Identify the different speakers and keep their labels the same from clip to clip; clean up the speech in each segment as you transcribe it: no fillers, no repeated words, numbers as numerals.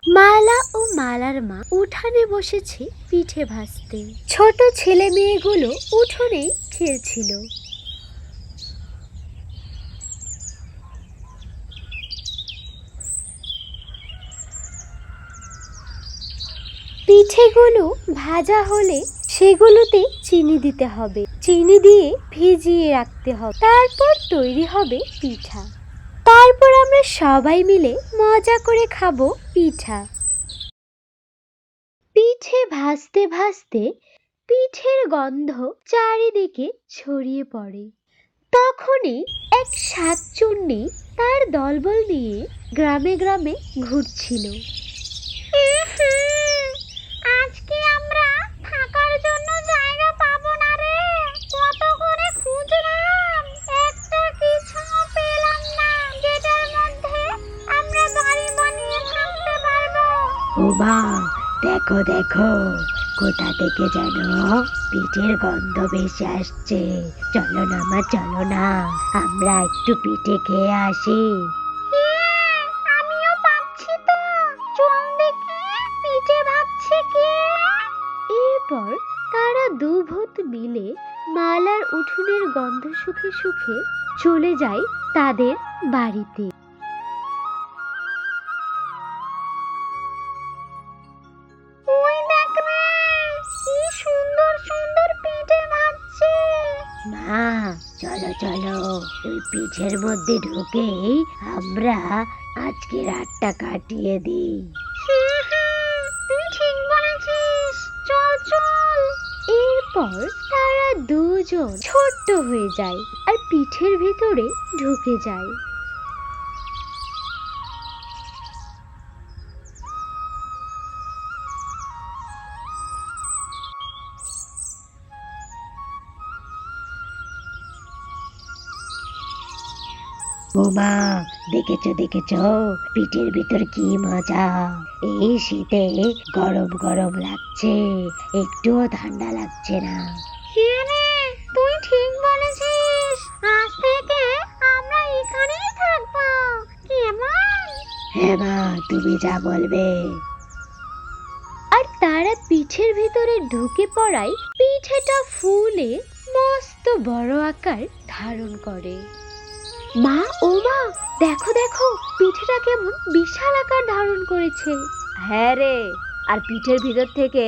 Speaker 1: মালা ও মালার মা উঠানে বসেছে পিঠে ভাজতে। ছোট ছেলে মেয়েগুলো উঠোনেই খেলছিল। পিঠেগুলো ভাজা হলে সেগুলোতে চিনি দিতে হবে, চিনি দিয়ে ভিজিয়ে রাখতে হবে, তারপর তৈরি হবে পিঠা। তারপর আমরা সবাই মিলে মজা করে খাবো পিঠা। পিঠে ভাজতে ভাজতে পিঠের গন্ধ চারিদিকে ছড়িয়ে পড়ে। তখনই এক শাকচুন্নি তার দলবল নিয়ে গ্রামে গ্রামে ঘুরছিল। আজকে আমরা থাকার জন্য জায়গা পাবো না রে, কত করে খুঁজলাম, একটা কিছু পেলাম না যেটার মধ্যে আমরা বাড়ি বানিয়ে থাকতে পারবো।
Speaker 2: ও মা, দেখো দেখো, কোথা থেকে যেন পিঠের গন্ধ ভেসে আসছে। চলো না মা, চলো না, আমরা একটু পিঠে খেয়ে আসি।
Speaker 1: আমিও পাচ্ছি তো, চল দেখি পিঠে ভাজছে কে। এরপর তারা দু ভূত মিলে মালার উঠোনের গন্ধ শুকে শুকে চলে যায় তাদের বাড়িতে। ওই দেখ রে, কি সুন্দর সুন্দর পিঠে ভাজছে।
Speaker 2: মা, চলো চলো, ওই পিঠের মধ্যে ঢুকেই আমরা আজকে রাতটা কাটিয়ে দিই।
Speaker 1: তুই ঠিক বলেছিস, চল চল। এরপর তারা দুজন ছোট্ট হয়ে যায় আর পিঠের ভিতরে ঢুকে যায়।
Speaker 2: ও মা, দেখেছো দেখেছো, পিঠের ভিতর কি মজা। এই শীতে গরম গরম লাগছে, একটুও ঠান্ডা লাগছে না।
Speaker 1: হ্যাঁ রে, তুই ঠিক বলেছিস, আজ থেকে আমরা এখানেই থাকবো, কেমন?
Speaker 2: হ্যাঁ মা, তুমি যা বলবে।
Speaker 1: আর তারা পিঠের ভিতরে ঢুকে পড়ায় পিঠেটা ফুলে মস্ত বড় আকার ধারণ করে। মা, ও মা, দেখো দেখো, পিঠেটা কেমন বিশাল আকার ধারণ করেছে।
Speaker 3: হ্যাঁ রে, আর পিঠের ভিতর থেকে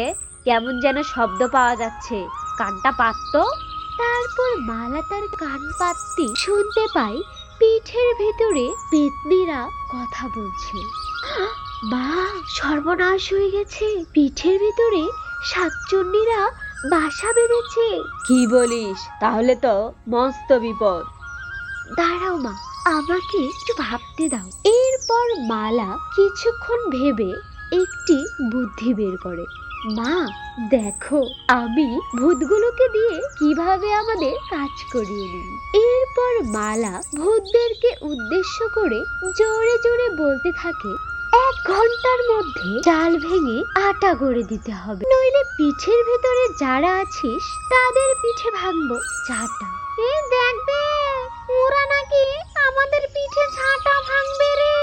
Speaker 3: কেমন যেন শব্দ পাওয়া যাচ্ছে, কানটা পাততো।
Speaker 1: তারপর মালা তার কান পাততে শুনতে পায় পিঠের ভিতরে পেতনিরা কথা বলছে। মা, সর্বনাশ হয়ে গেছে, পিঠের ভিতরে শাকচুন্নিরা বাসা বেঁধেছে।
Speaker 3: কি বলিস? তাহলে তো মস্ত বিপদ।
Speaker 1: দাঁড়াও মা, আমাকে একটু ভাবতে দাও। এরপর মালা কিছুক্ষণ ভেবে একটি বুদ্ধি বের করে। মা দেখো, আমি ভূতগুলোকে দিয়ে কিভাবে আমাদের কাজ করিয়ে নিই। এরপর মালা ভূতদেরকে উদ্দেশ্য করে জোরে জোরে বলতে থাকে, 1 ঘন্টার মধ্যে চাল ভেঙে আটা গড়ে দিতে হবে, নইলে পিঠের ভেতরে যারা আছিস তাদের পিঠে ভাঙবো চাটা। এই দেখবে, ওরা নাকি আমাদের পিঠে ছাটা ভাঙবে রে।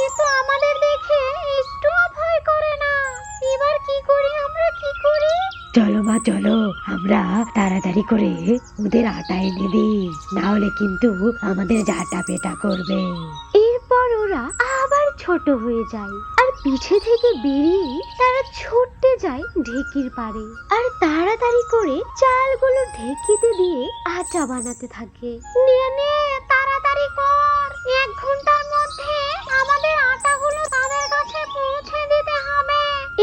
Speaker 1: এ তো আমাদের দেখে একটুও ভয় করে না। এবার কি করি আমরা, কি করি?
Speaker 2: চলো মা চলো, আমরা তাড়াতাড়ি করে ওদের আটা এনে দিই, না হলে কিন্তু আমাদের জাটা পেটা করবে।
Speaker 1: এরপর ওরা আবার ছোট হয়ে যায় আর পিঠে থেকে বেরিয়ে তারা ছুটতে যায় ঢেকির পাড়ে আর তাড়াতাড়ি করে চালগুলো ঢেকিতে দিয়ে আটা বানাতে থাকে। নে নে, তাড়াতাড়ি কর, 1 ঘন্টার মধ্যে আমাদের আটাগুলো তাদের কাছে পৌঁছে দিতে হবে।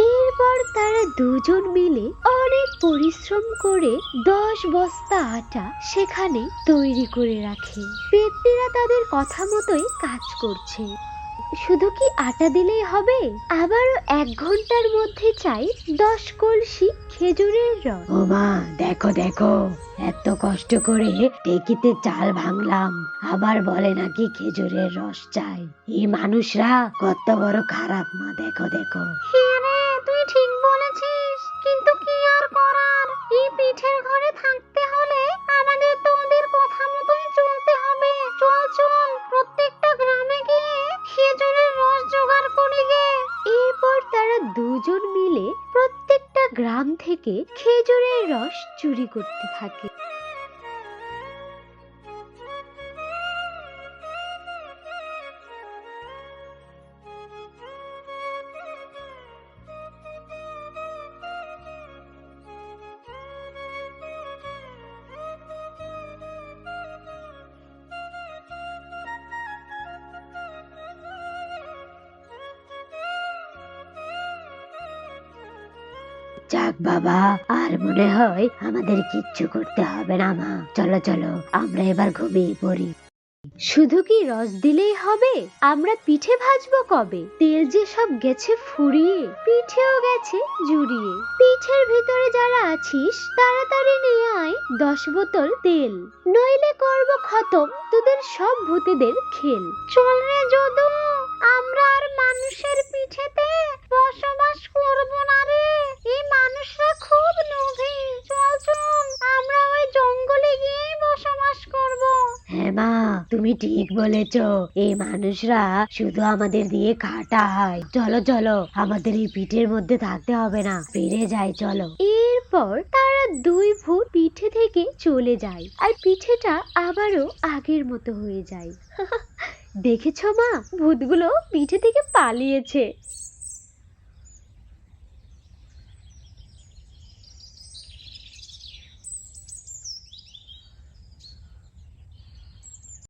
Speaker 1: এরপর তারা দুজন মিলে অনেক পরিশ্রম করে 10 বস্তা আটা সেখানে তৈরি করে রাখে। পেতনিরা তাদের কথা মতোই কাজ করছে। শুধু কি আটা দিলেই হবে? আবারও 1 ঘন্টার মধ্যে চাই 10 কলসি খেজুরের রস।
Speaker 2: ও মা, দেখো দেখো, এত কষ্ট করে ঢেকিতে চাল ভাঙলাম, আবার বলে নাকি খেজুরের রস চাই। এই মানুষরা কত বড় খারাপ মা, দেখো দেখো।
Speaker 1: হ্যাঁ রে, তুই ঠিক বলেছিস, কিন্তু কি আর করার, এই পিঠের ঘরে থাকতে হলে আমাদের তো ওদের কথা মতোই চলতে হবে। চল চল, প্রত্যেকটা গ্রামে গিয়ে খেজুরের রস জোগাড় করি গে। দুজন মিলে প্রত্যেকটা গ্রাম থেকে খেজুরের রস চুরি করতে থাকে।
Speaker 2: যাক বাবা, আর মনে হয় আমাদের কিচ্ছু করতে হবে না মা। চলো চলো, আমরা এবার ঘুমিয়ে পড়ি।
Speaker 1: শুধু কি রস দিলেই হবে? আমরা পিঠে ভাজবো কবে? তেল যে সব গেছে ফুরিয়ে, পিঠেও গেছে জুড়িয়ে। পিঠের ভিতরে যারা আছিস তাড়াতাড়ি নিয়ে আয় 10 বোতল তেল, নইলে করব খতম তোদের সব ভূতেদের খেল। চল রে যদু, আমরা আর মানুষের পিঠেতে বসবাস করব না রে। এই মানুষরা খুব লোভী। চল চল, আমরা ওই জঙ্গলে গিয়েই বসবাস করব।
Speaker 2: হ্যাঁ মা, তুমি ঠিক বলেছ। এই মানুষরা শুধু আমাদের দিয়ে খাটায়। চলো চলো, আমাদের এই পিঠের মধ্যে থাকতে হবে না, ফিরে যাই চলো।
Speaker 1: এরপর তারা 2 ভূত পিঠে থেকে চলে যায় আর পিঠেটা আবারও আগের মতো হয়ে যায়। দেখেছো মা, ভূতগুলো পিঠে থেকে পালিয়েছে।